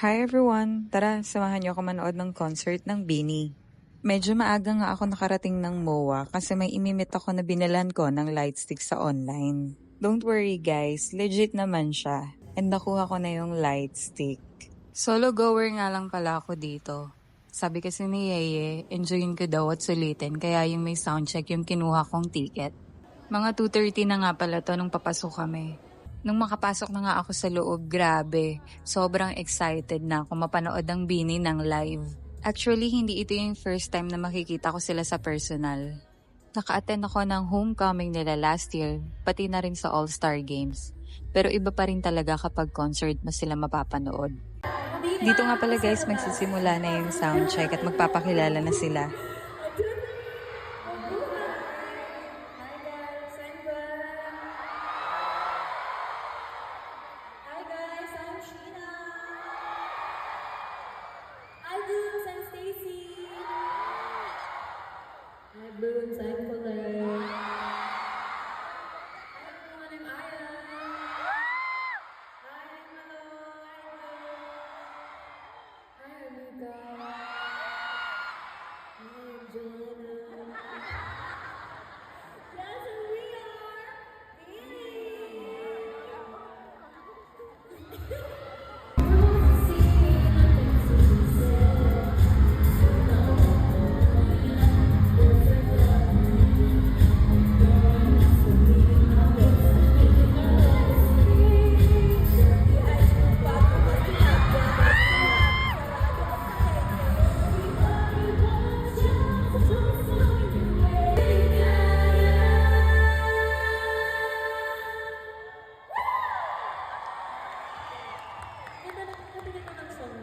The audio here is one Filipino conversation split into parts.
Hi everyone! Tara, samahan niyo ako manood ng concert ng BINI. Medyo maaga nga ako nakarating ng MOA kasi may imimit ako na binalan ko ng lightstick sa online. Don't worry guys, legit naman siya. And nakuha ko na yung lightstick. Solo goer nga lang pala ako dito. Sabi kasi ni Yeye, enjoyin ko daw at sulitin kaya yung may soundcheck yung kinuha kong ticket. Mga 2:30 na nga pala to nung papasok kami. Nung makapasok na nga ako sa loob, grabe, sobrang excited na ako mapanood ng BINI ng live. Actually, hindi ito yung first time na makikita ko sila sa personal. Naka-attend ako ng homecoming nila last year, pati na rin sa All-Star Games. Pero iba pa rin talaga kapag concert mo sila mapapanood. Dito nga pala guys, magsisimula na yung soundcheck at magpapakilala na sila. Boons, I'm Colette. I'm Aya. Hi, Malo. Hi, Anika. Hi, Joanna. Yes, and we are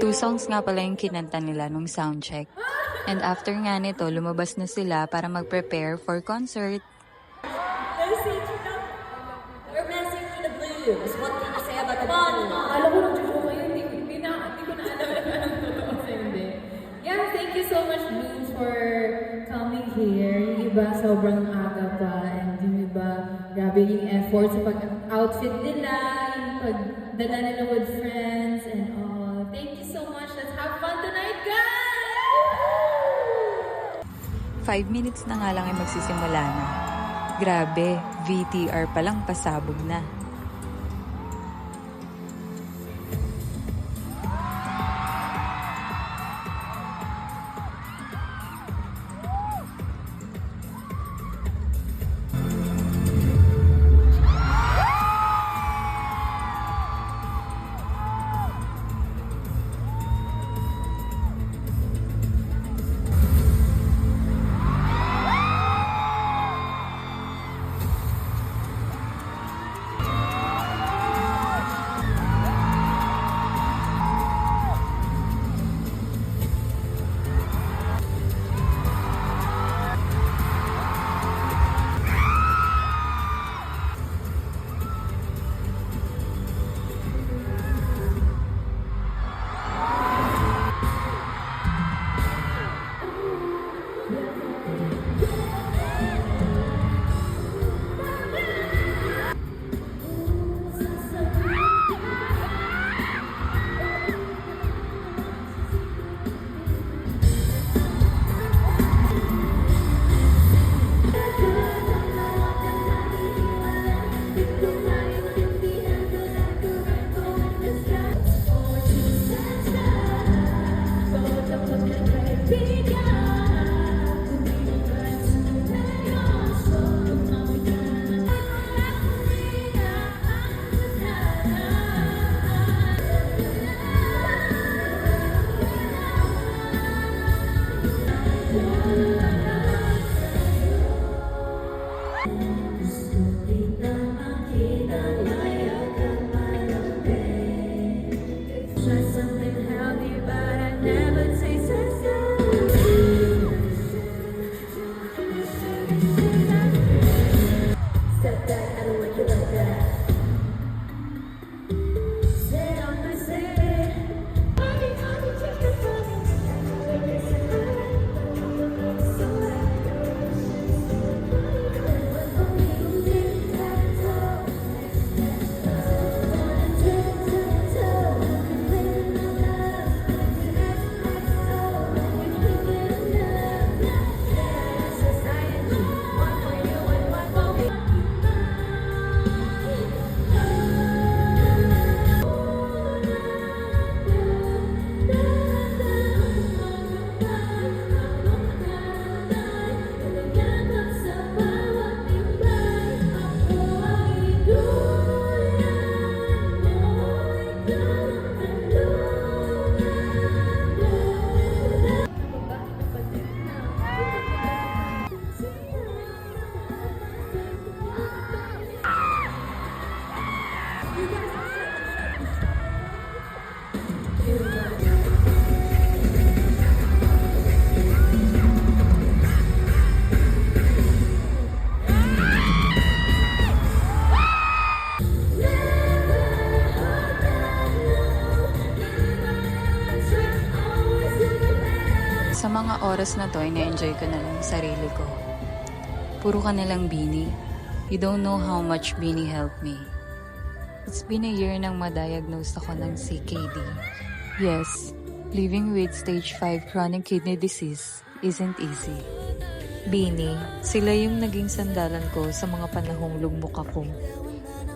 Two songs nga pala yung kinanta nila nung soundcheck. And after nga nito, lumabas na sila para mag-prepare for concert. message na. Your message to the Blues. What can you say about the Blues? Alam ko nag-joke kayo. Hindi ko na alam na ang totoo sa hindi. Yeah, thank you so much, Blues, for coming here. Yung iba, sobrang aga pa. And yung iba, grabe yung effort sa pag-outfit nila, yung pagdala nila with friends and all. Thank you so much. Let's have fun tonight, guys! 5 minutes na nga lang ay magsisimula na. Grabe, VTR palang pasabog na. Sa mga oras na to, ina-enjoy ko na lang yung sarili ko. Puro ka nalang Bini. You don't know how much Bini helped me. It's been a year nang ma-diagnose ako ng CKD. Yes, living with stage 5 chronic kidney disease isn't easy. Bini, sila yung naging sandalan ko sa mga panahong lugmok ako.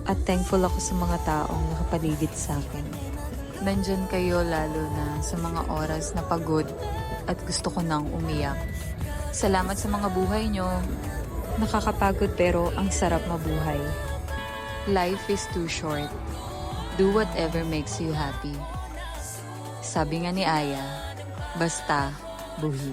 At thankful ako sa mga taong nakapaligid sa akin. Nandyan kayo lalo na sa mga oras na pagod at gusto ko nang umiyak. Salamat sa mga buhay nyo. Nakakapagod pero ang sarap mabuhay. Life is too short. Do whatever makes you happy. Sabi nga ni Aya, basta buhi.